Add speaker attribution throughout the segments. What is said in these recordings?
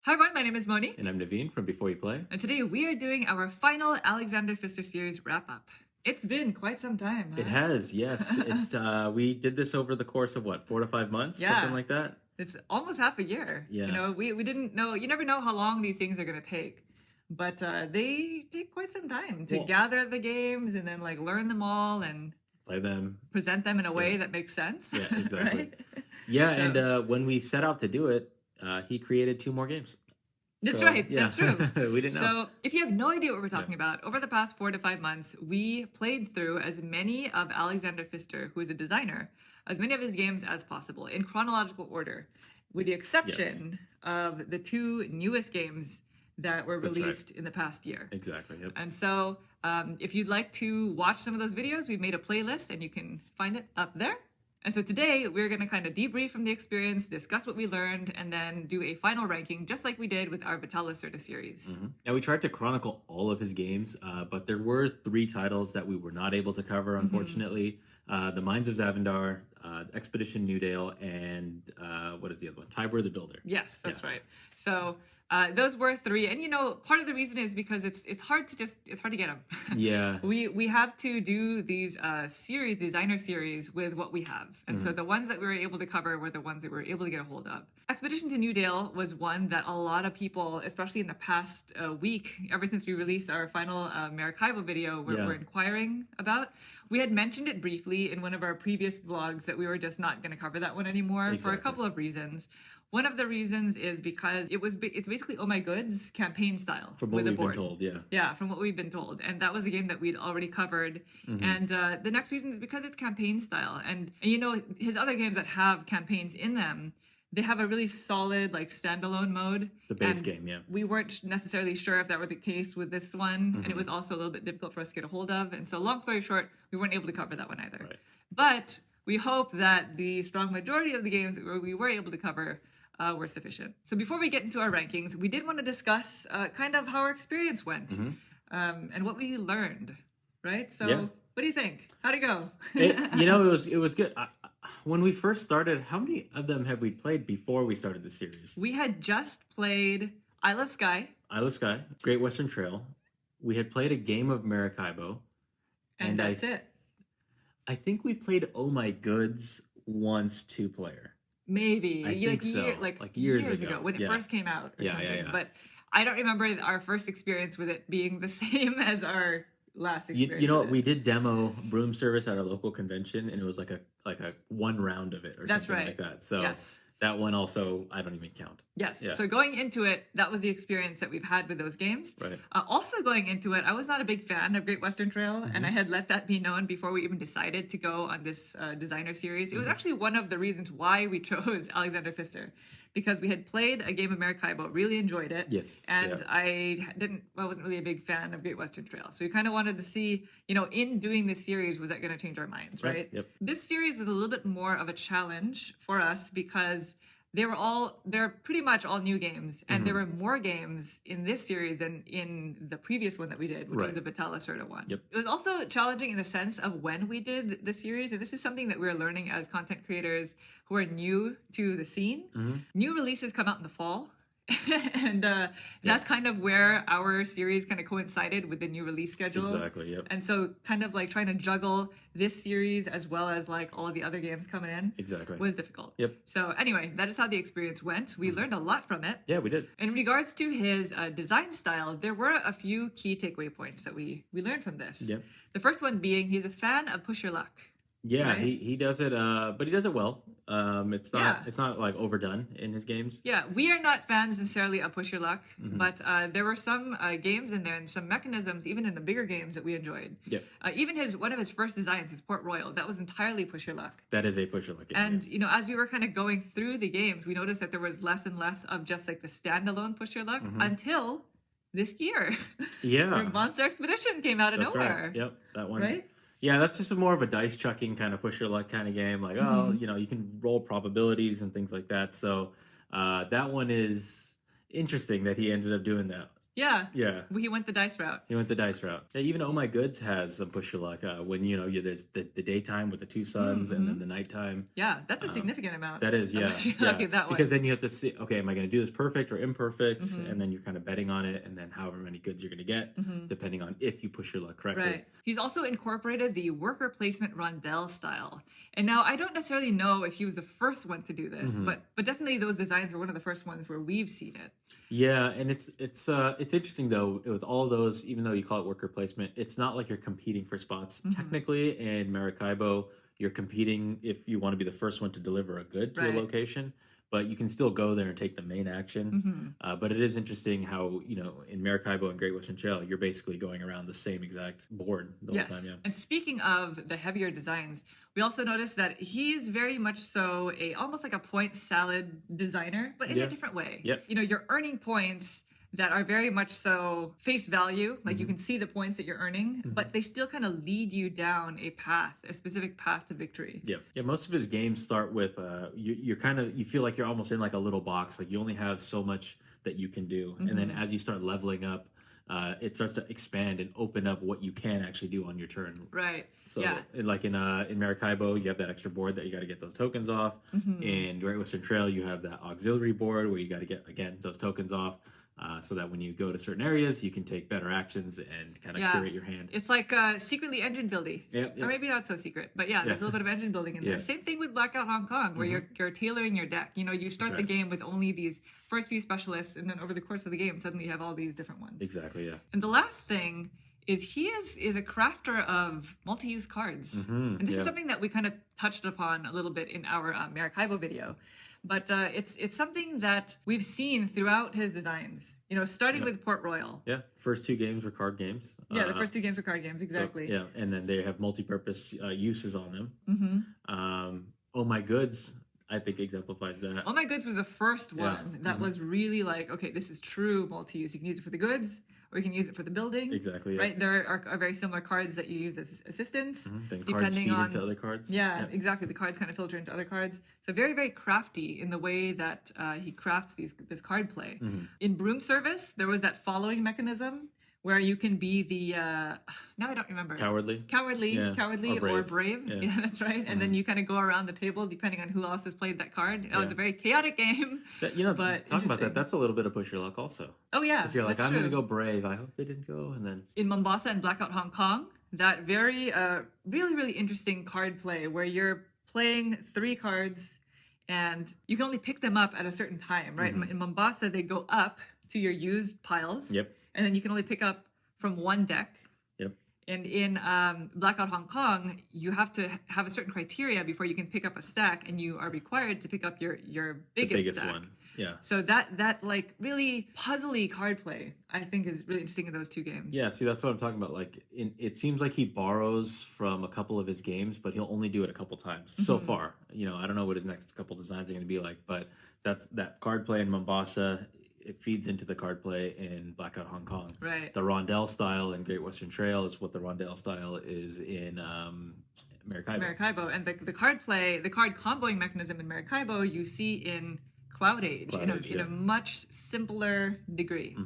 Speaker 1: Hi everyone, my name is Moni.
Speaker 2: And I'm Naveen from Before You Play.
Speaker 1: And today we are doing our final Alexander Pfister series wrap-up. It's been quite some time, huh?
Speaker 2: It has, yes. It's we did this over the course of what, 4 to 5 months?
Speaker 1: Yeah.
Speaker 2: Something like that?
Speaker 1: It's almost half a year.
Speaker 2: Yeah.
Speaker 1: You know, we didn't know, you never know how long these things are going to take. But they take quite some time to gather the games and then like learn them all and
Speaker 2: play them,
Speaker 1: present them in a way that makes sense.
Speaker 2: Yeah, exactly.
Speaker 1: Right?
Speaker 2: Yeah, so, and when we set out to do it, he created 2 more games.
Speaker 1: That's right. Yeah. That's true.
Speaker 2: We didn't know.
Speaker 1: So if you have no idea what we're talking about, over the past 4 to 5 months, we played through as many of Alexander Pfister, who is a designer, as many of his games as possible in chronological order, with the exception of the 2 newest games that were released in the past year.
Speaker 2: Exactly. Yep.
Speaker 1: And so if you'd like to watch some of those videos, we've made a playlist and you can find it up there. And so today we're going to kind of debrief from the experience, discuss what we learned, and then do a final ranking, just like we did with our Vitala Certa series.
Speaker 2: Mm-hmm. Now, we tried to chronicle all of his games, but there were 3 titles that we were not able to cover, unfortunately. The Mines of Zavendar, Expedition Newdale, and what is the other one? Tybur the Builder.
Speaker 1: Yes, that's right. So those were 3, and you know, part of the reason is because it's hard to get them.
Speaker 2: Yeah.
Speaker 1: We have to do these designer series with what we have, and so the ones that we were able to cover were the ones that we were able to get a hold of. Expedition to Newdale was one that a lot of people, especially in the past week, ever since we released our final Maracaibo video, were inquiring about. We had mentioned it briefly in one of our previous vlogs that we were just not going to cover that one anymore for a couple of reasons. One of the reasons is because it's basically Oh My Goods campaign style.
Speaker 2: From what we've been told, yeah.
Speaker 1: Yeah, from what we've been told. And that was a game that we'd already covered. And the next reason is because it's campaign style. And you know, his other games that have campaigns in them, they have a really solid like standalone mode.
Speaker 2: The base game, yeah.
Speaker 1: We weren't necessarily sure if that were the case with this one. And it was also a little bit difficult for us to get a hold of. And so long story short, we weren't able to cover that one either. Right. But we hope that the strong majority of the games that we were able to cover were sufficient. So before we get into our rankings, we did want to discuss kind of how our experience went and what we learned, right? So what do you think? How'd it go?
Speaker 2: It was good. When we first started, how many of them have we played before we started the series?
Speaker 1: We had just played Isle of Skye.
Speaker 2: Isle of Skye, Great Western Trail. We had played a game of Maracaibo.
Speaker 1: And that's it.
Speaker 2: I think we played Oh My Goods once 2-player.
Speaker 1: Maybe.
Speaker 2: I think so.
Speaker 1: Like years ago when it first came out or something.
Speaker 2: Yeah.
Speaker 1: But I don't remember our first experience with it being the same as our last experience.
Speaker 2: You know what? We did demo Broom Service at our local convention, and it was like a 1 round of it or something like that. So that one also, I don't even count.
Speaker 1: Yes. Yeah. So going into it, that was the experience that we've had with those games.
Speaker 2: Right.
Speaker 1: Also going into it, I was not a big fan of Great Western Trail, and I had let that be known before we even decided to go on this designer series. It was actually one of the reasons why we chose Alexander Pfister, because we had played a game of Maracaibo, really enjoyed it.
Speaker 2: Yes.
Speaker 1: And I wasn't really a big fan of Great Western Trail. So we kind of wanted to see, you know, in doing this series, was that going to change our minds, right?
Speaker 2: Yep.
Speaker 1: This series was a little bit more of a challenge for us because they're pretty much all new games, and there were more games in this series than in the previous one that we did, which was the Vitala Certa one.
Speaker 2: Yep.
Speaker 1: It was also challenging in the sense of when we did the series, and this is something that we're learning as content creators who are new to the scene. New releases come out in the fall. And that's kind of where our series kind of coincided with the new release schedule.
Speaker 2: Exactly, yep.
Speaker 1: And so kind of like trying to juggle this series as well as like all of the other games coming in was difficult.
Speaker 2: Yep.
Speaker 1: So anyway, that is how the experience went. We learned a lot from it.
Speaker 2: Yeah, we did.
Speaker 1: In regards to his design style, there were a few key takeaway points that we learned from this.
Speaker 2: Yep.
Speaker 1: The first one being he's a fan of push your luck.
Speaker 2: Yeah, right? he does it, but he does it well. It's not like overdone in his games.
Speaker 1: Yeah, we are not fans necessarily of push your luck, but there were some games in there and some mechanisms, even in the bigger games, that we enjoyed.
Speaker 2: Yeah.
Speaker 1: Even one of his first designs, his Port Royal, that was entirely push your luck.
Speaker 2: That is a push your luck game.
Speaker 1: And you know, as we were kind of going through the games, we noticed that there was less and less of just like the standalone push your luck until this year.
Speaker 2: Yeah.
Speaker 1: Where Monster Expedition came out of nowhere.
Speaker 2: Right. Yep, that one.
Speaker 1: Right?
Speaker 2: Yeah, that's just more of a dice chucking kind of push your luck kind of game. Like, you can roll probabilities and things like that. So that one is interesting that he ended up doing that.
Speaker 1: Yeah.
Speaker 2: Yeah.
Speaker 1: He went the dice route.
Speaker 2: He went the dice route. Yeah, even Oh My Goods has some push your luck when there's the daytime with the two suns and then the nighttime.
Speaker 1: Yeah, that's a significant amount.
Speaker 2: That is, yeah,
Speaker 1: Okay, that
Speaker 2: because
Speaker 1: way.
Speaker 2: then you have to see, okay, am I going to do this perfect or imperfect, and then you're kind of betting on it, and then however many goods you're going to get, depending on if you push your luck correctly.
Speaker 1: Right. He's also incorporated the worker placement rondelle style. And now I don't necessarily know if he was the first one to do this, but definitely those designs were one of the first ones where we've seen it.
Speaker 2: Yeah, and it's interesting though with all of those, even though you call it worker placement, it's not like you're competing for spots. Technically, in Maracaibo, you're competing if you want to be the first one to deliver a good to a location, but you can still go there and take the main action. But it is interesting how, in Maracaibo and Great Western Trail, you're basically going around the same exact board the whole time. Yeah.
Speaker 1: And speaking of the heavier designs, we also noticed that he's very much so almost like a point salad designer, but in a different way.
Speaker 2: Yep.
Speaker 1: You're earning points that are very much so face value, like you can see the points that you're earning, but they still kind of lead you down a specific path to victory.
Speaker 2: Yeah. Most of his games start with you feel like you're almost in like a little box, like you only have so much that you can do, and then as you start leveling up, it starts to expand and open up what you can actually do on your turn.
Speaker 1: Right.
Speaker 2: So, like in Maracaibo, you have that extra board that you got to get those tokens off. In Great Western Trail, you have that auxiliary board where you got to get again those tokens off. So that when you go to certain areas, you can take better actions and kind of curate your hand.
Speaker 1: It's like secretly engine building. Or maybe not so secret. But there's a little bit of engine building in there. Same thing with Blackout Hong Kong, where you're tailoring your deck. You start the game with only these first few specialists, and then over the course of the game, suddenly you have all these different ones.
Speaker 2: Exactly, yeah.
Speaker 1: And the last thing is he is a crafter of multi-use cards. And this is something that we kind of touched upon a little bit in our Maracaibo video. But it's something that we've seen throughout his designs, starting with Port Royal.
Speaker 2: Yeah, first two games were card games.
Speaker 1: The first two games were card games, exactly.
Speaker 2: So, and then they have multi-purpose uses on them. Oh My Goods, I think, exemplifies that.
Speaker 1: Oh My Goods was the first one that was really like, okay, this is true multi-use. You can use it for the goods, or you can use it for the building.
Speaker 2: Exactly. Yeah.
Speaker 1: Right. There are very similar cards that you use as assistants.
Speaker 2: Then cards feed into other cards.
Speaker 1: Yeah, exactly. The cards kind of filter into other cards. So very, very crafty in the way that he crafts this card play. In Broom Service, there was that following mechanism where you can be the now I don't remember.
Speaker 2: Cowardly
Speaker 1: or brave. Yeah, that's right. And then you kind of go around the table depending on who else has played that card. It was a very chaotic game.
Speaker 2: But talking about that, that's a little bit of push your luck also.
Speaker 1: Oh yeah.
Speaker 2: If you're like, I'm going to go brave, I hope they didn't go, and then
Speaker 1: in Mombasa and Blackout Hong Kong, that very really, really interesting card play where you're playing 3 cards and you can only pick them up at a certain time, right? In Mombasa, they go up to your used piles.
Speaker 2: Yep.
Speaker 1: And then you can only pick up from one deck.
Speaker 2: Yep.
Speaker 1: And in Blackout Hong Kong, you have to have a certain criteria before you can pick up a stack, and you are required to pick up your biggest stack.
Speaker 2: One. Yeah.
Speaker 1: So that like really puzzly card play, I think, is really interesting in those two games.
Speaker 2: Yeah, see, that's what I'm talking about. Like, it seems like he borrows from a couple of his games, but he'll only do it a couple times so far. I don't know what his next couple designs are going to be like, but that's that card play in Mombasa. It feeds into the card play in Blackout Hong Kong.
Speaker 1: Right.
Speaker 2: The rondelle style in Great Western Trail is what the rondelle style is in Maracaibo.
Speaker 1: And the card play, the card comboing mechanism in Maracaibo, you see in Cloud Age, in a much simpler degree.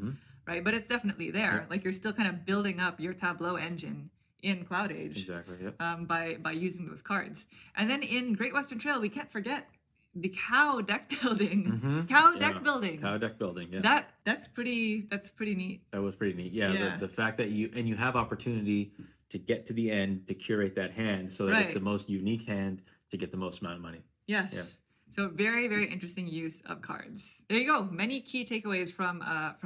Speaker 1: Right? But it's definitely there.
Speaker 2: Yeah.
Speaker 1: Like, you're still kind of building up your tableau engine in Cloud Age.
Speaker 2: Exactly, yeah.
Speaker 1: By using those cards. And then in Great Western Trail, we can't forget the cow deck building. Cow deck building. Yeah. That's pretty neat.
Speaker 2: That was pretty neat. Yeah. The fact that you have opportunity to get to the end to curate that hand so that it's the most unique hand to get the most amount of money.
Speaker 1: Yes. Yeah. So very, very interesting use of cards. There you go. Many key takeaways from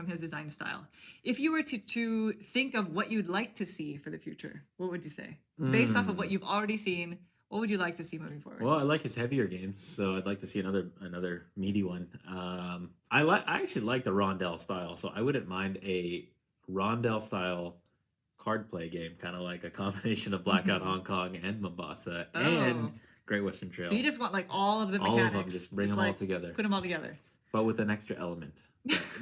Speaker 1: his design style. If you were to think of what you'd like to see for the future, what would you say? Based off of what you've already seen, what would you like to see moving forward?
Speaker 2: Well, I like his heavier games, so I'd like to see another meaty one. I actually like the rondelle style, so I wouldn't mind a rondelle style card play game, kind of like a combination of Blackout Hong Kong and Mombasa and Great Western Trail.
Speaker 1: So you just want like all of the mechanics.
Speaker 2: All of them, just bring them all together.
Speaker 1: Put them all together.
Speaker 2: but with an extra element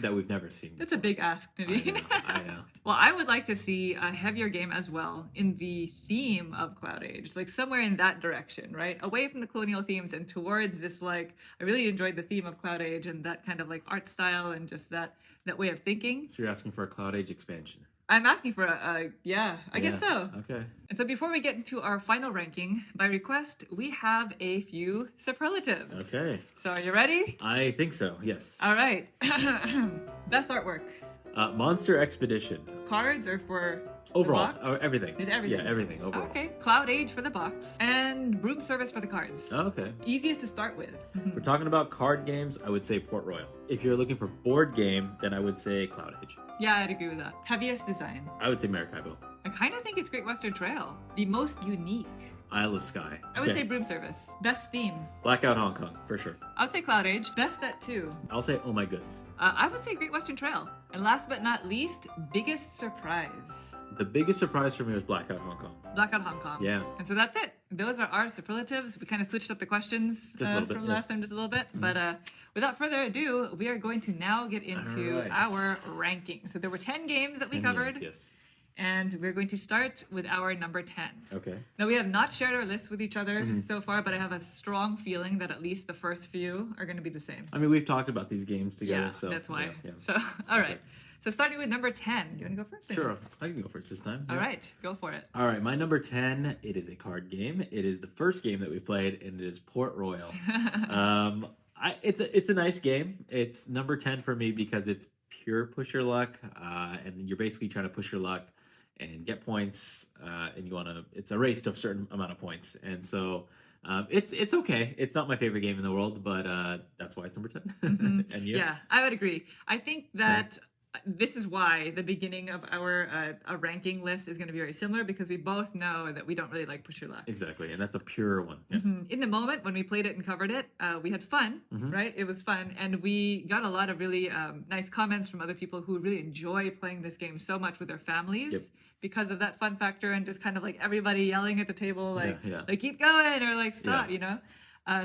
Speaker 2: that we've never seen
Speaker 1: That's a big ask, Nadine.
Speaker 2: I know.
Speaker 1: Well, I would like to see a heavier game as well in the theme of Cloud Age, like somewhere in that direction, right? Away from the colonial themes and towards this, like, I really enjoyed the theme of Cloud Age and that kind of like art style and just that way of thinking.
Speaker 2: So you're asking for a Cloud Age expansion?
Speaker 1: I'm asking for I guess so.
Speaker 2: Okay.
Speaker 1: And so before we get into our final ranking, by request, we have a few superlatives.
Speaker 2: Okay.
Speaker 1: So are you ready?
Speaker 2: I think so, yes.
Speaker 1: All right. Best artwork.
Speaker 2: Monster Expedition.
Speaker 1: Cards or for
Speaker 2: Overall,
Speaker 1: the box?
Speaker 2: everything.
Speaker 1: Just everything.
Speaker 2: Yeah, everything overall.
Speaker 1: Okay. Cloud Age for the box. And Broom Service for the cards.
Speaker 2: Oh, okay.
Speaker 1: Easiest to start with.
Speaker 2: If we're talking about card games, I would say Port Royal. If you're looking for board game, then I would say Cloud Age.
Speaker 1: Yeah, I'd agree with that. Heaviest design.
Speaker 2: I would say Maracaibo.
Speaker 1: I kind of think it's Great Western Trail. The most unique.
Speaker 2: Isle of Skye.
Speaker 1: I would
Speaker 2: Okay.
Speaker 1: say Broom Service. Best theme.
Speaker 2: Blackout Hong Kong, for sure.
Speaker 1: I would say Cloud Age. Best bet too.
Speaker 2: I'll say Oh My Goods.
Speaker 1: I would say Great Western Trail. And last but not least, biggest surprise.
Speaker 2: The biggest surprise for me was Blackout Hong Kong.
Speaker 1: Blackout Hong Kong.
Speaker 2: Yeah.
Speaker 1: And so that's it. Those are our superlatives. We kind of switched up the questions
Speaker 2: Just a little bit,
Speaker 1: from
Speaker 2: yeah.
Speaker 1: last time just a little bit. But without further ado, we are going to now get into
Speaker 2: All right.
Speaker 1: our ranking. So there were 10 games that we
Speaker 2: 10
Speaker 1: covered.
Speaker 2: games, yes.
Speaker 1: And we're going to start with our number 10.
Speaker 2: Okay.
Speaker 1: Now, we have not shared our lists with each other
Speaker 2: Mm-hmm.
Speaker 1: so far, but I have a strong feeling that at least the first few are going to be the same.
Speaker 2: I mean, we've talked about these games together,
Speaker 1: Yeah,
Speaker 2: so
Speaker 1: that's why.
Speaker 2: yeah.
Speaker 1: So, all right.
Speaker 2: Okay.
Speaker 1: So starting with number 10. Do you want to go first?
Speaker 2: Sure, I can go first this time.
Speaker 1: All
Speaker 2: yeah.
Speaker 1: right, go for it.
Speaker 2: All right, my number 10, it is a card game. It is the first game that we played, and it is Port Royal. It's a nice game. It's number 10 for me because it's pure push your luck, and you're basically trying to push your luck and get points, and it's a race to a certain amount of points. And so it's okay. It's not my favorite game in the world, but that's why it's number 10. And you?
Speaker 1: Yeah, I would agree. I think that this is why the beginning of our ranking list is going to be very similar because we both know that we don't really like push your luck.
Speaker 2: Exactly, and that's a pure one. Yeah.
Speaker 1: In the moment when we played it and covered it, we had fun, right? It was fun, and we got a lot of really nice comments from other people who really enjoy playing this game so much with their families.
Speaker 2: Yep.
Speaker 1: Because of that fun factor and just kind of like everybody yelling at the table like like keep going or like stop, you know.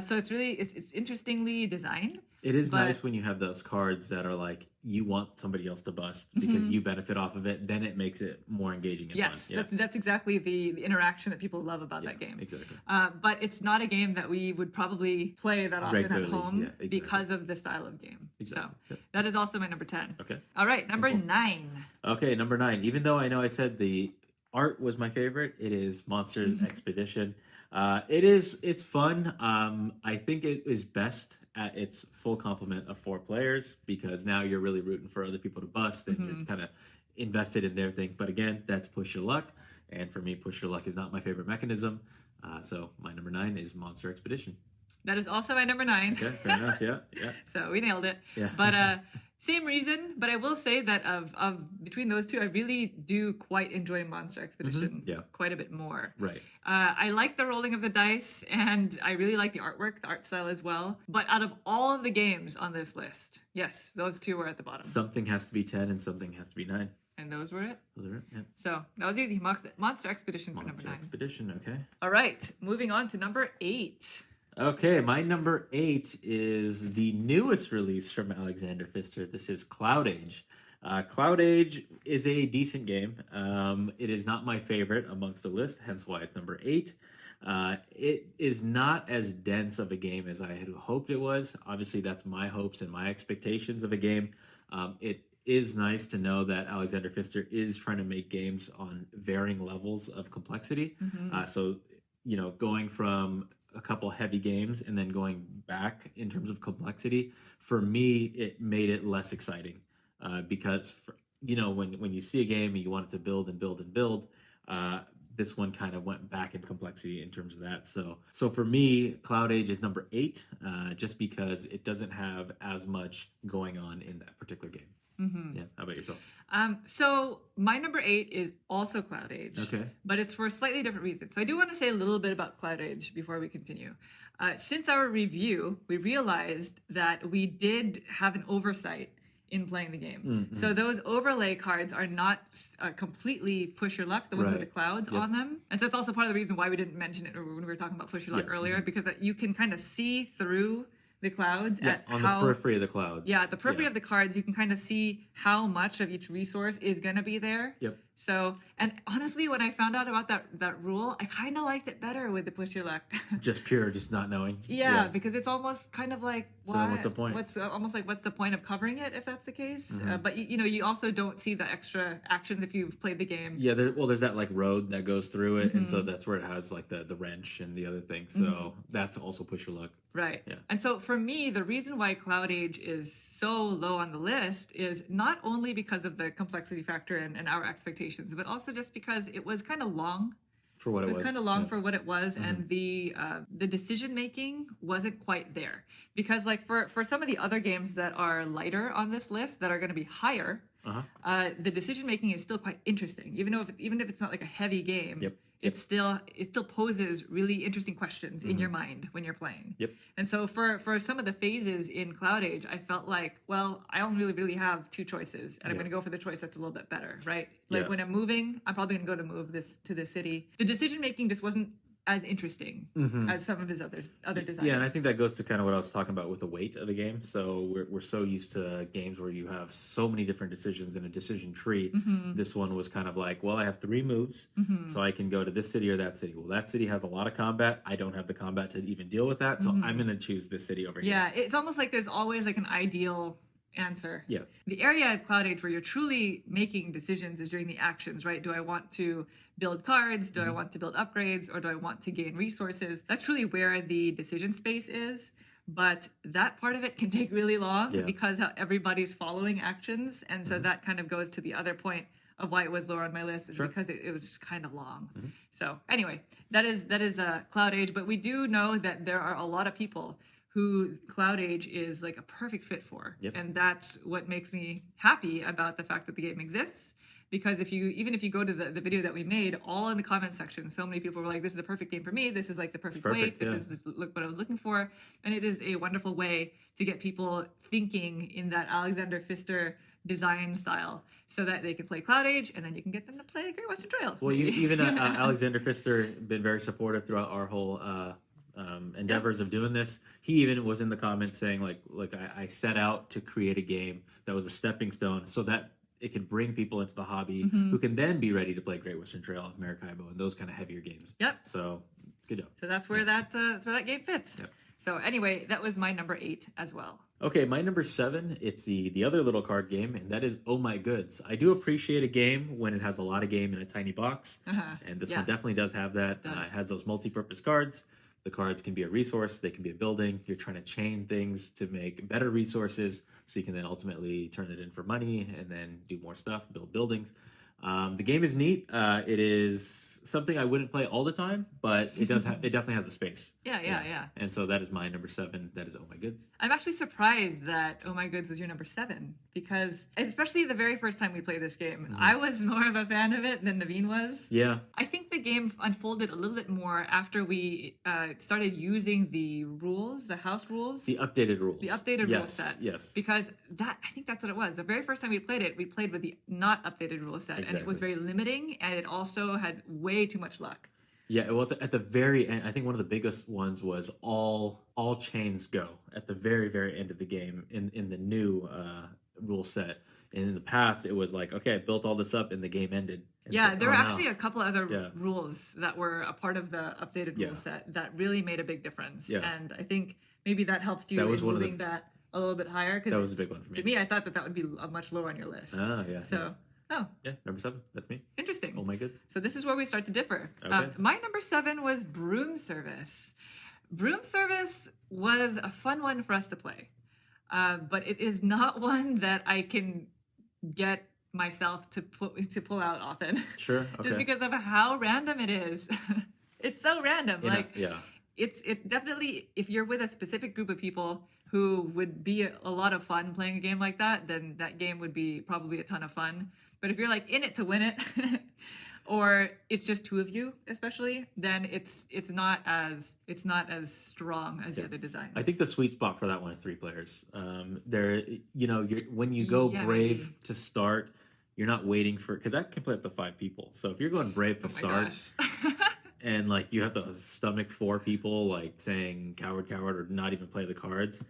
Speaker 1: So it's really it's interestingly designed.
Speaker 2: It is
Speaker 1: But-
Speaker 2: nice when you have those cards that are like you want somebody else to bust because you benefit off of it. Then it makes it more engaging and
Speaker 1: Yes,
Speaker 2: fun. Yeah,
Speaker 1: that's exactly the interaction that people love about that game.
Speaker 2: exactly.
Speaker 1: But it's not a game that we would probably play that often at
Speaker 2: Regularly,
Speaker 1: home
Speaker 2: yeah, exactly.
Speaker 1: because of the style of game.
Speaker 2: Exactly.
Speaker 1: So
Speaker 2: Yep.
Speaker 1: that is also my number 10.
Speaker 2: Okay.
Speaker 1: All right, number
Speaker 2: Simple.
Speaker 1: 9.
Speaker 2: Okay, number 9. Even though I know I said the art was my favorite, it is Monsters Expedition. It's fun. I think it is best at its full complement of 4 players because now you're really rooting for other people to bust and you're kind of invested in their thing. But again, that's push your luck, and for me, push your luck is not my favorite mechanism. So my number 9 is Monster Expedition.
Speaker 1: That is also my number 9.
Speaker 2: Okay, fair enough. Yeah.
Speaker 1: So we nailed it.
Speaker 2: Yeah.
Speaker 1: But same reason, but I will say that of between those two, I really do quite enjoy Monster Expedition
Speaker 2: Yeah.
Speaker 1: quite a bit more.
Speaker 2: Right.
Speaker 1: I like the rolling of the dice, and I really like the artwork, the art style as well. But out of all of the games on this list, yes, those two were at the bottom.
Speaker 2: Something has to be 10 and something has to be 9.
Speaker 1: And those were it.
Speaker 2: Those are it. Yeah.
Speaker 1: So that was easy. Monster Expedition for number
Speaker 2: Monster
Speaker 1: 9.
Speaker 2: Expedition. Okay.
Speaker 1: All right, moving on to number 8.
Speaker 2: Okay, my number 8 is the newest release from Alexander Pfister. This is Cloud Age. Cloud Age is a decent game. It is not my favorite amongst the list, hence why it's number 8. It is not as dense of a game as I had hoped it was. Obviously, that's my hopes and my expectations of a game. It is nice to know that Alexander Pfister is trying to make games on varying levels of complexity. So, going from a couple heavy games and then going back in terms of complexity, for me, it made it less exciting because, when you see a game and you want it to build and build and build, this one kind of went back in complexity in terms of that. So for me, Cloud Age is number 8, just because it doesn't have as much going on in that particular game. Yeah. How about yourself?
Speaker 1: So my number 8 is also Cloud Age.
Speaker 2: Okay.
Speaker 1: But it's for slightly different reasons. So I do want to say a little bit about Cloud Age before we continue. Since our review, we realized that we did have an oversight in playing the game. So those overlay cards are not completely push your luck, the ones with the clouds on them. And so it's also part of the reason why we didn't mention it when we were talking about push your luck earlier, because you can kind of see through the clouds
Speaker 2: Yeah,
Speaker 1: at
Speaker 2: on
Speaker 1: how
Speaker 2: the periphery of the clouds.
Speaker 1: yeah, at the periphery of the cards, you can kind of see how much of each resource is going to be there.
Speaker 2: Yep.
Speaker 1: So, and honestly, when I found out about that rule, I kind of liked it better with the push your luck.
Speaker 2: Just not knowing.
Speaker 1: Yeah, because it's almost kind of like,
Speaker 2: So then what's the point?
Speaker 1: What's almost like, what's the point of covering it if that's the case? But you also don't see the extra actions if you've played the game.
Speaker 2: Yeah, there's that like road that goes through it, and so that's where it has like the wrench and the other thing. So that's also push your luck.
Speaker 1: Right.
Speaker 2: Yeah.
Speaker 1: And so for me, the reason why Cloud Age is so low on the list is not only because of the complexity factor and our expectations, but also just because it was kind of long.
Speaker 2: For what it was.
Speaker 1: It was kind of long for what it was, and the decision making wasn't quite there. Because like for some of the other games that are lighter on this list that are going to be higher, the decision making is still quite interesting. Even if it's not like a heavy game, it still poses really interesting questions in your mind when you're playing.
Speaker 2: Yep.
Speaker 1: And so for some of the phases in Cloud Age, I felt like, well, I only really have two choices, and I'm going to go for the choice that's a little bit better, right? Like when I'm moving, I'm probably going to go to move to this city. The decision making just wasn't as interesting as some of his other designs.
Speaker 2: Yeah, and I think that goes to kind of what I was talking about with the weight of the game. So we're so used to games where you have so many different decisions in a decision tree. This one was kind of like, well, I have 3 moves, so I can go to this city or that city. Well, that city has a lot of combat. I don't have the combat to even deal with that, so I'm going to choose this city over here.
Speaker 1: Yeah, it's almost like there's always like an ideal answer.
Speaker 2: Yeah.
Speaker 1: The area of Cloud Age where you're truly making decisions is during the actions, right? Do I want to build cards? Do I want to build upgrades? Or do I want to gain resources? That's really where the decision space is. But that part of it can take really long because how everybody's following actions. And so that kind of goes to the other point of why it was lower on my list, is because it was just kind of long. So anyway, that is Cloud Age. But we do know that there are a lot of people who Cloud Age is like a perfect fit for. And that's what makes me happy about the fact that the game exists. Because if you go to the video that we made, all in the comment section, so many people were like, this is a perfect game for me. This is like the perfect weight. This is look what I was looking for. And it is a wonderful way to get people thinking in that Alexander Pfister design style so that they can play Cloud Age, and then you can get them to play Great Western Trail.
Speaker 2: Well, even Alexander Pfister been very supportive throughout our whole endeavors of doing this. He even was in the comments saying like I set out to create a game that was a stepping stone so that it could bring people into the hobby who can then be ready to play Great Western Trail, Maracaibo, and those kind of heavier games. So good job.
Speaker 1: So that's where that game fits. So anyway, that was my number 8 as well.
Speaker 2: Okay, my number 7, it's the other little card game, and that is Oh My Goods. I do appreciate a game when it has a lot of game in a tiny box, and this one definitely does have that. It has those multi-purpose cards. The cards can be a resource, they can be a building. You're trying to chain things to make better resources so you can then ultimately turn it in for money and then do more stuff, build buildings. The game is neat. It is something I wouldn't play all the time, but it definitely has a space.
Speaker 1: Yeah.
Speaker 2: And so that is my number 7. That is Oh My Goods.
Speaker 1: I'm actually surprised that Oh My Goods was your number 7, because especially the very first time we played this game, I was more of a fan of it than Naveen was.
Speaker 2: Yeah.
Speaker 1: I think the game unfolded a little bit more after we started using the rules, the house rules.
Speaker 2: The updated rules.
Speaker 1: The updated rule set.
Speaker 2: Yes.
Speaker 1: Because I think that's what it was. The very first time we played it, we played with the not updated rule set. Exactly. And it was very limiting, and it also had way too much luck.
Speaker 2: Yeah, well, at the very end, I think one of the biggest ones was all chains go at the very, very end of the game in the new rule set. And in the past, it was like, okay, I built all this up and the game ended. And
Speaker 1: yeah,
Speaker 2: like,
Speaker 1: there were actually a couple other
Speaker 2: Yeah.
Speaker 1: rules that were a part of the updated rule set that really made a big difference.
Speaker 2: Yeah.
Speaker 1: And I think maybe that helped you
Speaker 2: That was
Speaker 1: in
Speaker 2: one of
Speaker 1: moving that a little bit higher.
Speaker 2: That was a big one for me.
Speaker 1: To me, I thought that would be much lower on your list.
Speaker 2: Yeah.
Speaker 1: So,
Speaker 2: Yeah, number 7. That's me.
Speaker 1: Interesting.
Speaker 2: Oh My Goods.
Speaker 1: So this is where we start to differ.
Speaker 2: Okay.
Speaker 1: My number 7 was Broom Service. Broom Service was a fun one for us to play, but it is not one that I can get myself to pull out often.
Speaker 2: Sure. Okay.
Speaker 1: Just because of how random it is. It's so random.
Speaker 2: Yeah.
Speaker 1: It definitely, if you're with a specific group of people who would be a lot of fun playing a game like that, then that game would be probably a ton of fun. But if you're like in it to win it, or it's just 2 of you, especially, then it's not as strong as the other designs.
Speaker 2: I think the sweet spot for that one is 3 players. When you go brave to start, you're not waiting for, because that can play up to 5 people. So if you're going brave to start, and like you have to stomach 4 people like saying coward, coward, or not even play the cards.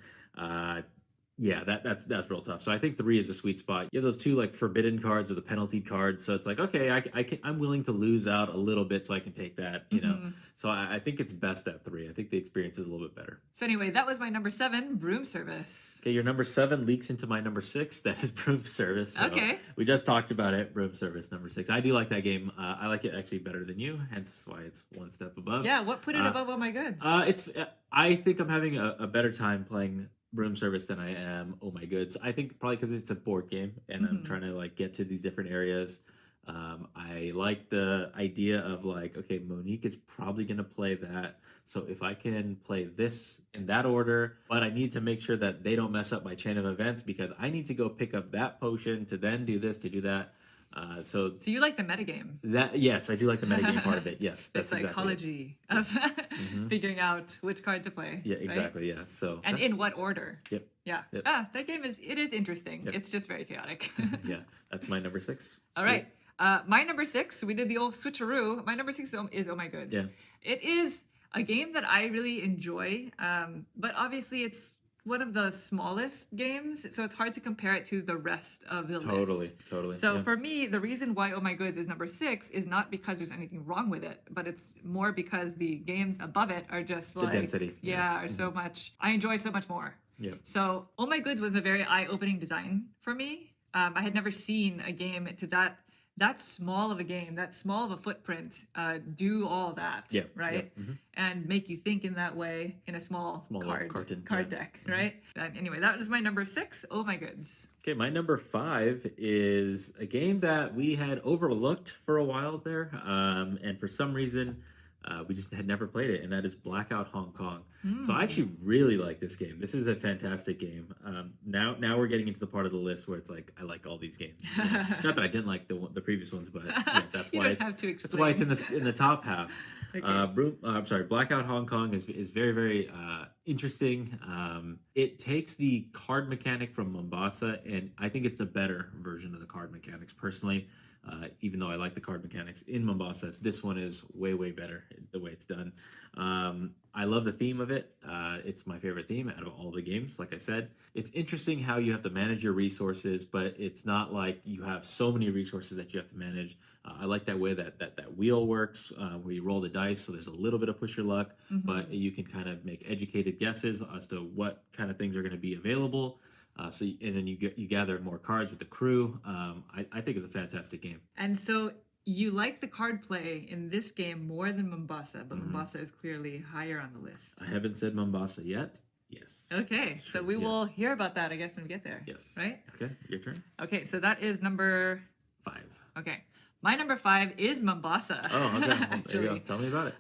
Speaker 2: Yeah, that's real tough. So I think 3 is a sweet spot. You have those 2 like forbidden cards or the penalty cards. So it's like, okay, I'm willing to lose out a little bit so I can take that, you know. So I think it's best at 3. I think the experience is a little bit better.
Speaker 1: So anyway, that was my number 7, Broom Service.
Speaker 2: Okay, your number 7 leaks into my number 6. That is Broom Service. So
Speaker 1: okay.
Speaker 2: We just talked about it. Broom Service, number 6. I do like that game. I like it actually better than you, hence why it's one step above.
Speaker 1: Yeah, what put it above Oh My Goods?
Speaker 2: I think I'm having a better time playing Broom Service than I am Oh My Goods. I think probably because it's a board game and I'm trying to like get to these different areas. I like the idea of like, okay, Monique is probably going to play that. So if I can play this in that order, but I need to make sure that they don't mess up my chain of events because I need to go pick up that potion to then do this, to do that. So
Speaker 1: you like the metagame?
Speaker 2: Yes, I do like the metagame part of it. Yes, that's
Speaker 1: the psychology
Speaker 2: exactly
Speaker 1: of figuring out which card to play.
Speaker 2: Yeah, exactly.
Speaker 1: Right?
Speaker 2: Yeah. So
Speaker 1: and in what order?
Speaker 2: Yep.
Speaker 1: Yeah.
Speaker 2: Yep.
Speaker 1: That game is interesting. Yep. It's just very chaotic.
Speaker 2: Yeah, that's my number 6.
Speaker 1: All right. My number 6, we did the old switcheroo. My number 6 is Oh My Goods.
Speaker 2: Yeah.
Speaker 1: It is a game that I really enjoy, but obviously it's one of the smallest games, so it's hard to compare it to the rest of the list.
Speaker 2: Totally.
Speaker 1: So for me, the reason why Oh My Goods is number 6 is not because there's anything wrong with it, but it's more because the games above it are just
Speaker 2: the density.
Speaker 1: Are so much. I enjoy so much more.
Speaker 2: Yeah.
Speaker 1: So Oh My Goods was a very eye-opening design for me. I had never seen a game to that small of a game, that small of a footprint, do all that, right?
Speaker 2: Yeah.
Speaker 1: And make you think in that way in a small card deck, right? Anyway, that was my number 6, Oh My Goods.
Speaker 2: Okay, my number 5 is a game that we had overlooked for a while there, and for some reason, we just had never played it, and that is Blackout Hong Kong. So I actually really like this game. This is a fantastic game. Now we're getting into the part of the list where it's like I like all these games. Not that I didn't like the previous ones, but that's why it's in the top half. Okay. Blackout Hong Kong is very, very interesting. It takes the card mechanic from Mombasa, and I think it's the better version of the card mechanics personally. Even though I like the card mechanics in Mombasa, this one is way, way better the way it's done. I love the theme of it. It's my favorite theme out of all the games. Like I said, it's interesting how you have to manage your resources, but it's not like you have so many resources that you have to manage. I like that way that wheel works, where you roll the dice, so there's a little bit of push your luck, but you can kind of make educated guesses as to what kind of things are going to be available. And then you gather more cards with the crew. I think it's a fantastic game.
Speaker 1: And so you like the card play in this game more than Mombasa, but Mombasa is clearly higher on the list.
Speaker 2: I haven't said Mombasa yet. Yes.
Speaker 1: Okay, so we will hear about that, I guess, when we get there.
Speaker 2: Yes.
Speaker 1: Right?
Speaker 2: Okay, your turn.
Speaker 1: Okay, so that is number
Speaker 2: 5.
Speaker 1: Okay. My number 5 is Mombasa.
Speaker 2: Oh, okay. Well, there you go. Tell me about it.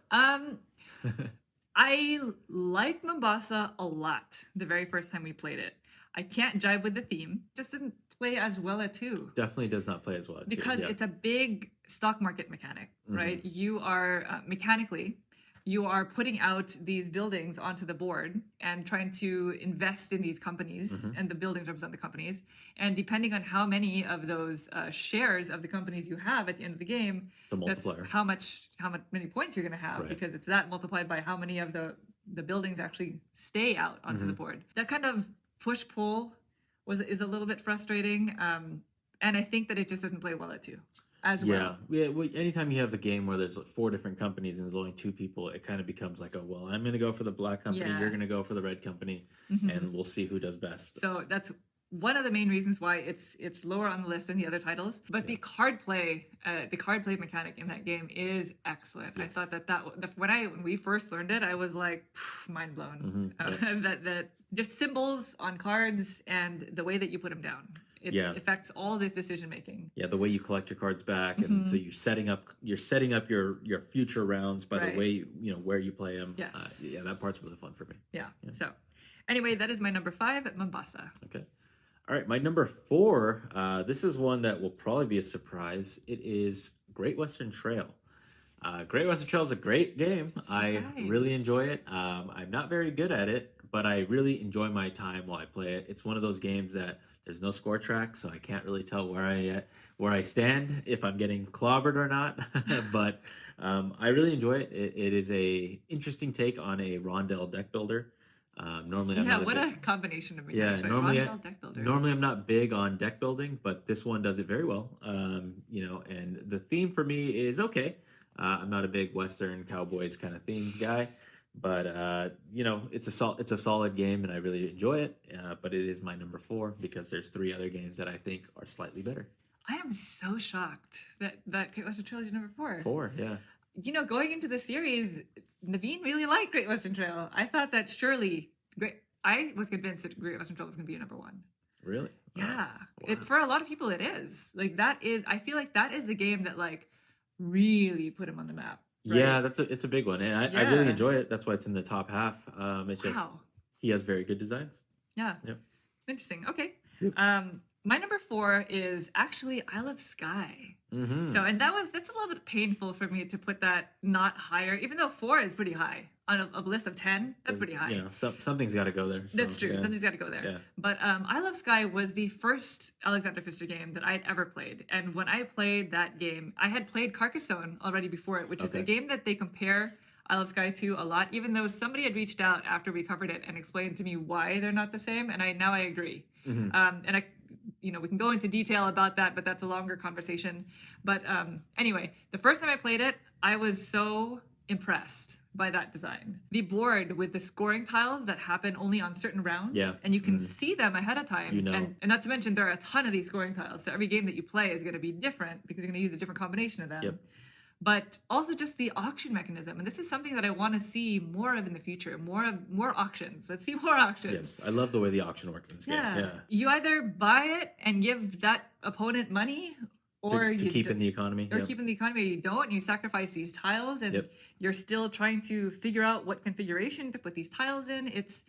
Speaker 1: I like Mombasa a lot the very first time we played it. I can't jive with the theme. Just doesn't play as well at 2.
Speaker 2: Definitely does not play as well at 2.
Speaker 1: Because it's a big stock market mechanic, right? You are mechanically, you are putting out these buildings onto the board and trying to invest in these companies, and the buildings represent the companies. And depending on how many of those shares of the companies you have at the end of the game,
Speaker 2: it's a multiplier.
Speaker 1: That's how many points you're going to have, because it's that multiplied by how many of the buildings actually stay out onto the board. That kind of push-pull is a little bit frustrating, and I think that it just doesn't play well at 2 as well.
Speaker 2: Yeah. Well, anytime you have a game where there's like 4 different companies and there's only 2 people, it kind of becomes like, I'm going to go for the black company, you're going to go for the red company, and we'll see who does best.
Speaker 1: So that's one of the main reasons why it's lower on the list than the other titles. But the card play mechanic in that game is excellent. Yes. I thought that when we first learned it, I was like mind blown. That just symbols on cards and the way that you put them down. It affects all this decision making. Yeah,
Speaker 2: the way you collect your cards back, and so you're setting up your future rounds by the way where you play them.
Speaker 1: Yes.
Speaker 2: That part's really fun for me.
Speaker 1: Yeah. So anyway, that is my number 5, Mombasa.
Speaker 2: Okay. All right, my number 4. This is one that will probably be a surprise. It is Great Western Trail. Great Western Trail is a great game. I really enjoy it. I'm not very good at it, but I really enjoy my time while I play it. It's one of those games that there's no score track, so I can't really tell where I stand, if I'm getting clobbered or not. But I really enjoy it. It is a interesting take on a Rondell deck builder. Normally, I'm
Speaker 1: Yeah,
Speaker 2: not
Speaker 1: what
Speaker 2: big,
Speaker 1: a combination of
Speaker 2: yeah.
Speaker 1: mechanics, right?
Speaker 2: Normally,
Speaker 1: Rondell deck builder.
Speaker 2: normally I'm not big on deck building, but this one does it very well. And the theme for me is okay. I'm not a big Western Cowboys kind of theme guy, but it's a solid game, and I really enjoy it. But it is my number 4 because there's 3 other games that I think are slightly better.
Speaker 1: I am so shocked that Great Western Trail is your number 4.
Speaker 2: 4, yeah.
Speaker 1: Going into the series, Naveen really liked Great Western Trail. I thought that surely I was convinced that Great Western Trail was going to be your number 1.
Speaker 2: Really?
Speaker 1: Yeah.
Speaker 2: Wow.
Speaker 1: For a lot of people, it is. I feel like that is a game that really put him on the map. Right?
Speaker 2: Yeah, it's a big one, and I really enjoy it. That's why it's in the top half. It's just he has very good designs.
Speaker 1: Yeah.
Speaker 2: Yep.
Speaker 1: Interesting. Okay.
Speaker 2: Yep.
Speaker 1: My number 4 is actually Isle of Skye.
Speaker 2: Mm-hmm.
Speaker 1: So, and that's a little bit painful for me to put that not higher, even though 4 is pretty high on a list of 10. That's pretty high.
Speaker 2: Yeah, something's got to go there. So,
Speaker 1: that's true.
Speaker 2: Yeah.
Speaker 1: Something's got to go there.
Speaker 2: Yeah.
Speaker 1: But Isle of Skye was the first Alexander Pfister game that I'd ever played. And when I played that game, I had played Carcassonne already before it, which is a game that they compare Isle of Skye to a lot, even though somebody had reached out after we covered it and explained to me why they're not the same. And now I agree.
Speaker 2: Mm-hmm.
Speaker 1: And we can go into detail about that, but that's a longer conversation. But anyway, the first time I played it, I was so impressed by that design. The board with the scoring tiles that happen only on certain rounds, and you can see them ahead of time. And not to mention, there are a ton of these scoring tiles. So every game that you play is going to be different because you're going to use a different combination of them.
Speaker 2: Yep.
Speaker 1: But also just the auction mechanism. And this is something that I want to see more of in the future. More auctions. Let's see more auctions.
Speaker 2: Yes, I love the way the auction works in this game. Yeah.
Speaker 1: You either buy it and give that opponent money, or
Speaker 2: to keep in the economy.
Speaker 1: Or keep in the economy, or you don't, and you sacrifice these tiles, and you're still trying to figure out what configuration to put these tiles in. It's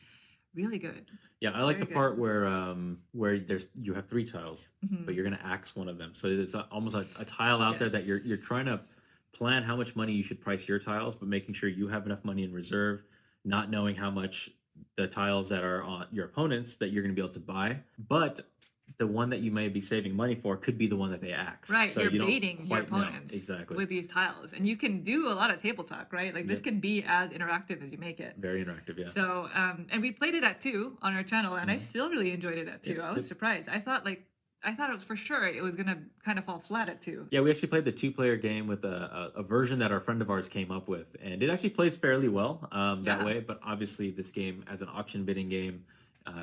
Speaker 1: really good.
Speaker 2: Yeah, I like the part where you have 3 tiles, but you're going to axe one of them. So it's almost like a tile out there that you're trying to plan how much money you should price your tiles, but making sure you have enough money in reserve, not knowing how much the tiles that are on your opponents that you're going to be able to buy, but the one that you may be saving money for could be the one that they axe.
Speaker 1: Right,
Speaker 2: so
Speaker 1: you're baiting your opponents
Speaker 2: exactly
Speaker 1: with these tiles. And you can do a lot of table talk, right? Like this can be as interactive as you make it.
Speaker 2: Very interactive, yeah.
Speaker 1: So, and we played it at 2 on our channel, and I still really enjoyed it at 2. I was surprised. I thought it was for sure it was going to kind of fall flat at 2.
Speaker 2: Yeah, we actually played the 2-player game with a version that our friend of ours came up with, and it actually plays fairly well that way. But obviously, this game, as an auction bidding game,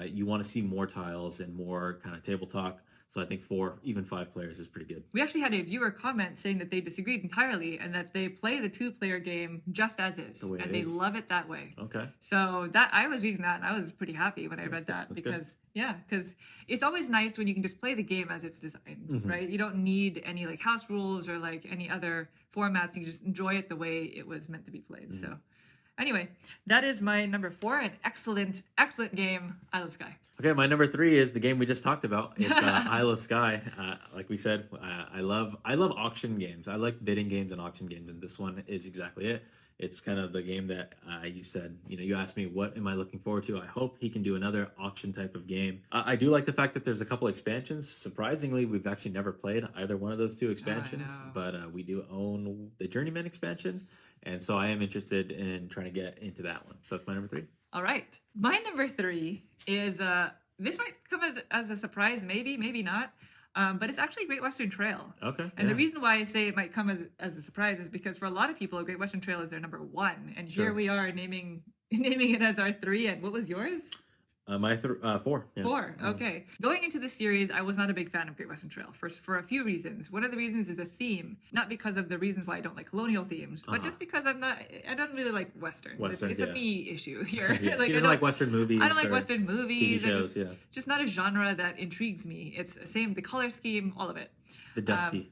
Speaker 2: you want to see more tiles and more kind of table talk. So I think 4, even 5 players is pretty good.
Speaker 1: We actually had a viewer comment saying that they disagreed entirely and that they play the 2-player game just as is, and they love it that way.
Speaker 2: Okay.
Speaker 1: So that I was reading that, and I was pretty happy when I read that because it's always nice when you can just play the game as it's designed, right? You don't need any house rules or any other formats. You just enjoy it the way it was meant to be played. So anyway, that is my number 4. An excellent game, Isle of Skye.
Speaker 2: Okay, my number 3 is the game we just talked about. It's Isle of Skye. Like we said, I love auction games. I like bidding games and auction games, and this one is exactly it. It's kind of the game that you said, you asked me, what am I looking forward to? I hope he can do another auction type of game. I do like the fact that there's a couple expansions. Surprisingly, we've actually never played either one of those 2 expansions, but we do own the Journeyman expansion. And so I am interested in trying to get into that one. So that's my number 3.
Speaker 1: All right. My number 3 is, this might come as a surprise, maybe not. But it's actually Great Western Trail.
Speaker 2: Okay.
Speaker 1: And the reason why I say it might come as a surprise is because for a lot of people, Great Western Trail is their number 1. And here we are naming it as our 3. And what was yours?
Speaker 2: My 4. Yeah.
Speaker 1: 4. Okay. Going into the series, I was not a big fan of Great Western Trail for a few reasons. One of the reasons is the theme, not because of the reasons why I don't like colonial themes, but just because I don't really like Westerns. It's a me issue here.
Speaker 2: Yeah. She doesn't like Western movies.
Speaker 1: I don't like Western movies.
Speaker 2: TV shows,
Speaker 1: just not a genre that intrigues me. It's the same, the color scheme, all of it.
Speaker 2: The
Speaker 1: dusty,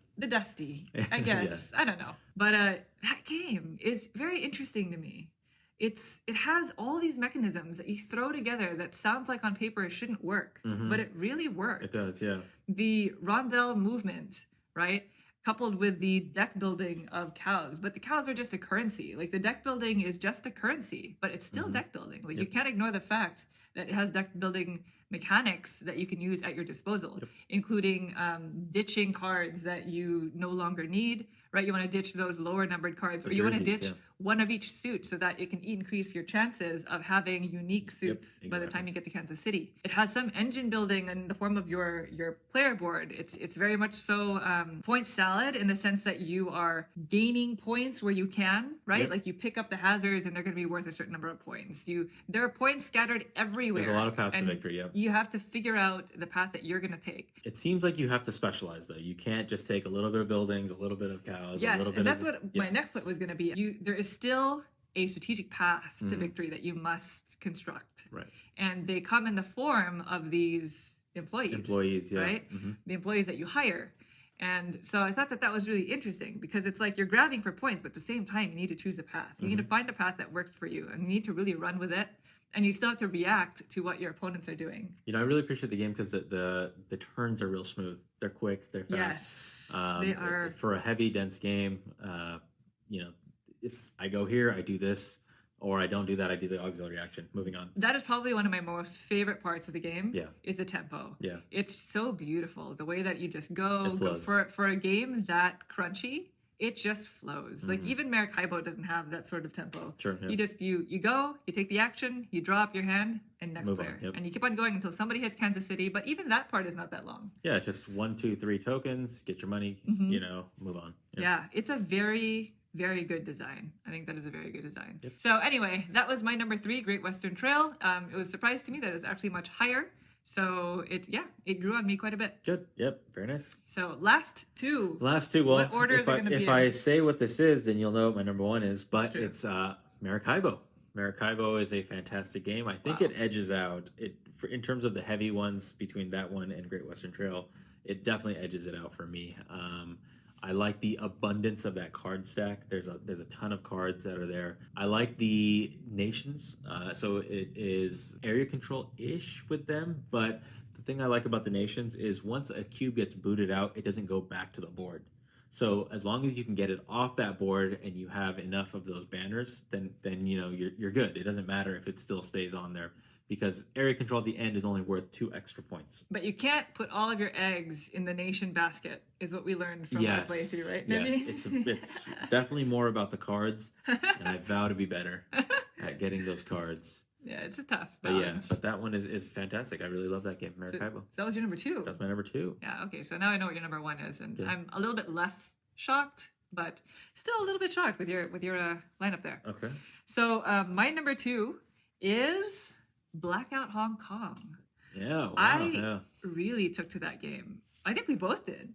Speaker 1: I guess. I don't know. But that game is very interesting to me. It has all these mechanisms that you throw together that sounds like on paper it shouldn't work, but it really works.
Speaker 2: It does, yeah.
Speaker 1: The rondelle movement, right? coupled with the deck building of cows. But the cows are just a currency. Like the deck building is just a currency, but it's still deck building. Like you can't ignore the fact that it has deck building mechanics that you can use at your disposal, including ditching cards that you no longer need, right? You want to ditch those lower numbered cards, or you want to ditch one of each suit so that it can increase your chances of having unique suits by the time you get to Kansas City. It has some engine building in the form of your player board. It's very much so point salad in the sense that you are gaining points where you can, right? Like you pick up the hazards and they're going to be worth a certain number of points. There are points scattered everywhere.
Speaker 2: There's a lot of paths to victory,
Speaker 1: You have to figure out the path that you're going to take.
Speaker 2: It seems like you have to specialize, though. You can't just take a little bit of buildings, a little bit of cows, a little bit
Speaker 1: and that's what my next point was going to be. There is still a strategic path to victory that you must construct.
Speaker 2: Right.
Speaker 1: And they come in the form of these employees, right? The employees that you hire. And so I thought that was really interesting because it's like you're grabbing for points, but at the same time, you need to choose a path. You need to find a path that works for you, and you need to really run with it. And you still have to react to what your opponents are doing.
Speaker 2: You know, I really appreciate the game because the turns are real smooth. They're quick. They're fast.
Speaker 1: Yes, they are.
Speaker 2: For a heavy, dense game, you know, it's I go here, I do this, or I don't do that, I do the auxiliary action. Moving on.
Speaker 1: That is probably one of my most favorite parts of the game.
Speaker 2: Yeah.
Speaker 1: Is the tempo.
Speaker 2: Yeah.
Speaker 1: It's so beautiful. The way that you just go for a game that crunchy. It just flows. Like even Maracaibo doesn't have that sort of tempo.
Speaker 2: Sure. Yeah.
Speaker 1: You just you go, you take the action, you draw up your hand, and next
Speaker 2: Move
Speaker 1: player,
Speaker 2: on,
Speaker 1: and you keep on going until somebody hits Kansas City. But even that part is not that long.
Speaker 2: Yeah, it's just 1, 2, 3 tokens. Get your money. You know, move on.
Speaker 1: Yeah, it's a very very good design. I think that is a very good design. So anyway, that was my number 3, Great Western Trail. It was a surprise to me that it was actually much higher. So it grew on me quite a bit.
Speaker 2: Good. Yep. Very nice.
Speaker 1: So last two.
Speaker 2: Well,
Speaker 1: what order is it going to be
Speaker 2: if
Speaker 1: in?
Speaker 2: I say what this is, then you'll know what my number 1 is. But
Speaker 1: true.
Speaker 2: it's Maracaibo. Maracaibo is a fantastic game. I think it edges out in terms of the heavy ones between that one and Great Western Trail. It definitely edges it out for me. I like the abundance of that card stack. There's a ton of cards that are there. I like the nations. So it is area control-ish with them, but the thing I like about the nations is once a cube gets booted out, it doesn't go back to the board. So as long as you can get it off that board and you have enough of those banners, then you know you're good. It doesn't matter if it still stays on there, because area control at the end is only worth 2 extra points.
Speaker 1: But you can't put all of your eggs in the nation basket, is what we learned from our playthrough, right?
Speaker 2: Yes, it's definitely more about the cards, and I vow to be better at getting those cards.
Speaker 1: Yeah, it's a tough balance.
Speaker 2: But that one is fantastic. I really love that game, Maracaibo.
Speaker 1: So that was your number 2?
Speaker 2: That's my number 2.
Speaker 1: Yeah, okay, so now I know what your number 1 is, and I'm a little bit less shocked, but still a little bit shocked with your lineup there.
Speaker 2: Okay.
Speaker 1: So my number 2 is Blackout Hong Kong.
Speaker 2: Yeah, wow.
Speaker 1: I really took to that game. I think we both did.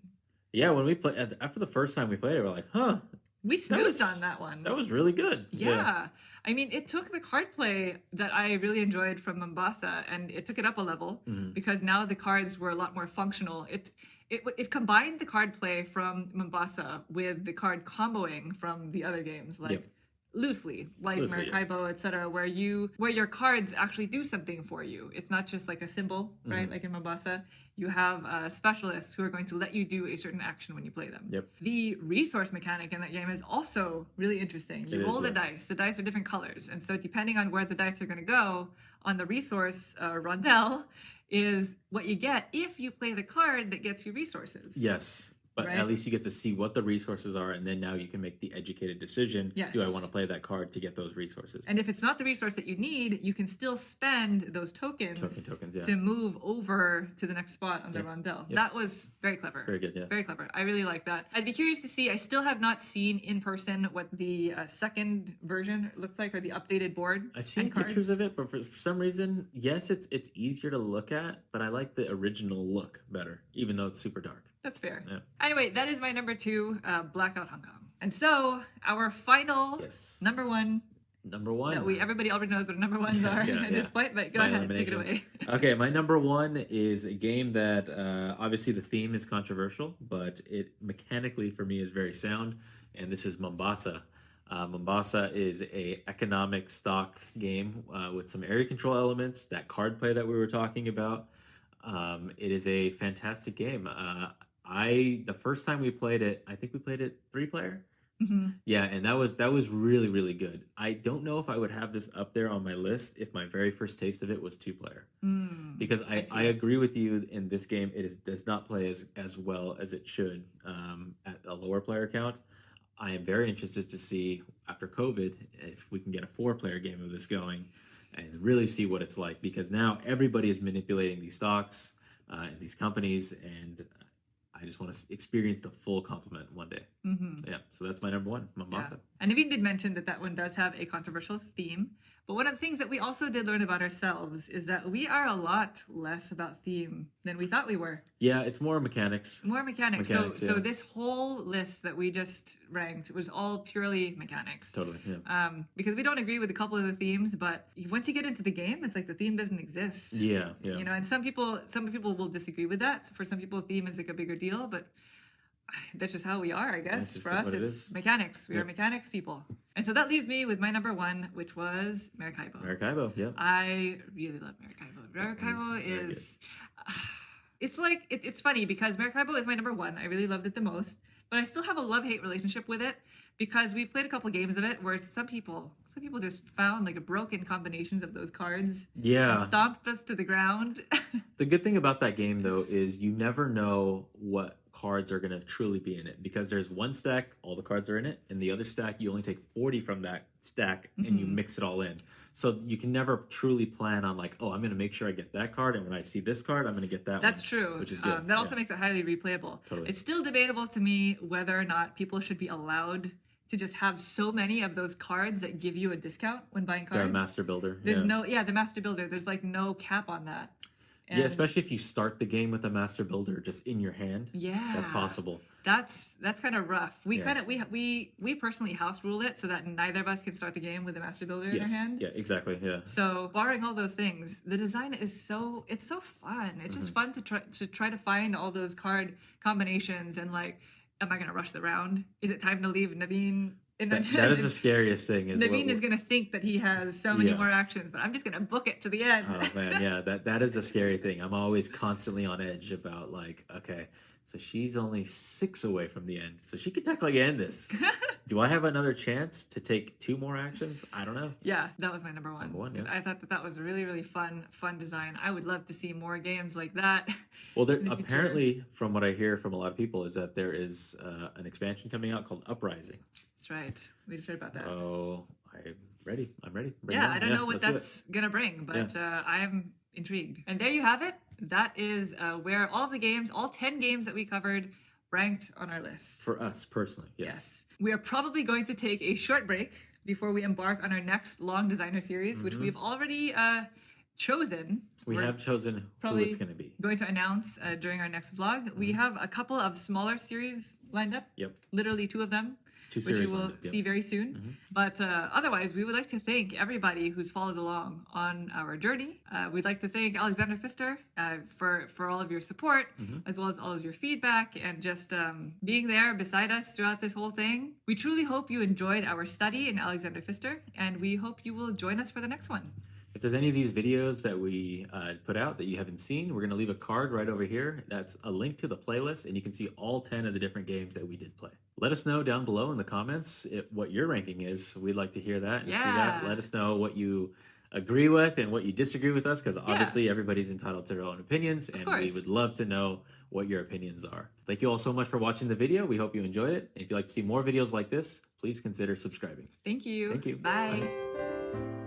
Speaker 2: Yeah, when we played after the first time we played it, we're like, huh.
Speaker 1: We snoozed on that one.
Speaker 2: That was really good.
Speaker 1: Yeah. I mean, it took the card play that I really enjoyed from Mombasa, and it took it up a level because now the cards were a lot more functional. It combined the card play from Mombasa with the card comboing from the other games, like loosely, Maracaibo, etc., where your cards actually do something for you. It's not just like a symbol, right? Like in Mombasa, you have specialists who are going to let you do a certain action when you play them.
Speaker 2: Yep.
Speaker 1: The resource mechanic in that game is also really interesting. You roll the dice. The dice are different colors, and so depending on where the dice are going to go on the resource rondelle is what you get if you play the card that gets you resources.
Speaker 2: Yes. But at least you get to see what the resources are, and then now you can make the educated decision.
Speaker 1: Yes.
Speaker 2: Do I want to play that card to get those resources?
Speaker 1: And if it's not the resource that you need, you can still spend those tokens to move over to the next spot on the rondelle. Yep. That was very clever.
Speaker 2: Very good, yeah.
Speaker 1: Very clever. I really like that. I'd be curious to see. I still have not seen in person what the second version looks like, or the updated board.
Speaker 2: I've seen pictures of it, but for some reason, yes, it's easier to look at, but I like the original look better, even though it's super dark.
Speaker 1: That's fair.
Speaker 2: Yeah.
Speaker 1: Anyway, that is my number 2, Blackout Hong Kong. And so our final number 1.
Speaker 2: Number 1.
Speaker 1: Everybody already knows what number 1s are at this point, but go ahead, take it away.
Speaker 2: Okay, my number 1 is a game that obviously the theme is controversial, but it mechanically for me is very sound, and this is Mombasa. Mombasa is a economic stock game with some area control elements, that card play that we were talking about. It is a fantastic game. The first time we played it, I think we played it 3-player.
Speaker 1: Hmm.
Speaker 2: Yeah, and that was really really good. I don't know if I would have this up there on my list if my very first taste of it was 2-player, because
Speaker 1: I see.
Speaker 2: I agree with you in this game. Does not play as well as it should at a lower player count. I am very interested to see after COVID if we can get a 4-player game of this going and really see what it's like, because now everybody is manipulating these stocks and these companies, and I just want to experience the full complement one day. Yeah, so that's my number one, Mombasa.
Speaker 1: Yeah. And Naveen did mention that that one does have a controversial theme. But one of the things that we also did learn about ourselves is that we are a lot less about theme than we thought we were.
Speaker 2: Yeah, it's more mechanics.
Speaker 1: More mechanics.
Speaker 2: So
Speaker 1: this whole list that we just ranked was all purely mechanics.
Speaker 2: Totally, yeah.
Speaker 1: Because we don't agree with a couple of the themes, but once you get into the game, it's like the theme doesn't exist.
Speaker 2: Yeah.
Speaker 1: You know, and some people will disagree with that. For some people, theme is like a bigger deal, but that's just how we are, I guess. For us, it's mechanics. We are mechanics people. And so that leaves me with my number one, which was Maracaibo.
Speaker 2: Maracaibo, yeah.
Speaker 1: I really love Maracaibo. Maracaibo is... it's like, it's funny because Maracaibo is my number one. I really loved it the most. But I still have a love-hate relationship with it because we've played a couple games of it where some people just found like broken combinations of those cards.
Speaker 2: Yeah.
Speaker 1: And stomped us to the ground.
Speaker 2: The good thing about that game, though, is you never know what cards are going to truly be in it, because there's one stack, all the cards are in it, and the other stack, you only take 40 from that stack and you mix it all in. So you can never truly plan on like, oh, I'm going to make sure I get that card, and when I see this card, I'm going to get that
Speaker 1: That's
Speaker 2: one.
Speaker 1: true.
Speaker 2: Which is good.
Speaker 1: That also makes it highly replayable.
Speaker 2: Totally.
Speaker 1: It's still debatable to me whether or not people should be allowed to just have so many of those cards that give you a discount when buying cards.
Speaker 2: The Master Builder.
Speaker 1: There's the Master Builder. There's like no cap on that.
Speaker 2: Yeah, especially if you start the game with a Master Builder just in your hand.
Speaker 1: Yeah,
Speaker 2: that's possible.
Speaker 1: That's kind of rough. We personally house ruled it so that neither of us can start the game with a Master Builder in our hand.
Speaker 2: Yeah, exactly. Yeah.
Speaker 1: So barring all those things, the design is so fun. It's just fun to try to find all those card combinations and like, am I going to rush the round? Is it time to leave Naveen?
Speaker 2: That is the scariest thing.
Speaker 1: Naveen is going to think that he has so many more actions, but I'm just going to book it to the end.
Speaker 2: Oh man, yeah, that is the scary thing. I'm always constantly on edge about like, okay, so she's only 6 away from the end, so she could technically end this. Do I have another chance to take 2 more actions? I don't know.
Speaker 1: Yeah, that was my number one.
Speaker 2: Yeah.
Speaker 1: I thought that was really, really fun design. I would love to see more games like that.
Speaker 2: Well, there apparently, from what I hear from a lot of people, is that there is an expansion coming out called Uprising.
Speaker 1: That's right. We just heard about that.
Speaker 2: Oh, I'm ready.
Speaker 1: I don't know what that's going to bring, but I am intrigued. And there you have it. That is where all 10 games that we covered ranked on our list.
Speaker 2: For us personally, yes.
Speaker 1: We are probably going to take a short break before we embark on our next long designer series, which we've already chosen.
Speaker 2: We're have chosen who it's going to be.
Speaker 1: Going to announce during our next vlog. We have a couple of smaller series lined up.
Speaker 2: Yep.
Speaker 1: Literally 2 of them. Which you will see very soon. But otherwise, we would like to thank everybody who's followed along on our journey. We'd like to thank Alexander Pfister for all of your support, as well as all of your feedback, and just being there beside us throughout this whole thing. We truly hope you enjoyed our study in Alexander Pfister, and we hope you will join us for the next one.
Speaker 2: If there's any of these videos that we put out that you haven't seen, we're going to leave a card right over here. That's a link to the playlist, and you can see all 10 of the different games that we did play. Let us know down below in the comments what your ranking is. We'd like to hear that and see that. Let us know what you agree with and what you disagree with us, because obviously everybody's entitled to their own opinions, and we would love to know what your opinions are. Thank you all so much for watching the video. We hope you enjoyed it. And if you'd like to see more videos like this, please consider subscribing.
Speaker 1: Thank you.
Speaker 2: Thank you.
Speaker 1: Bye.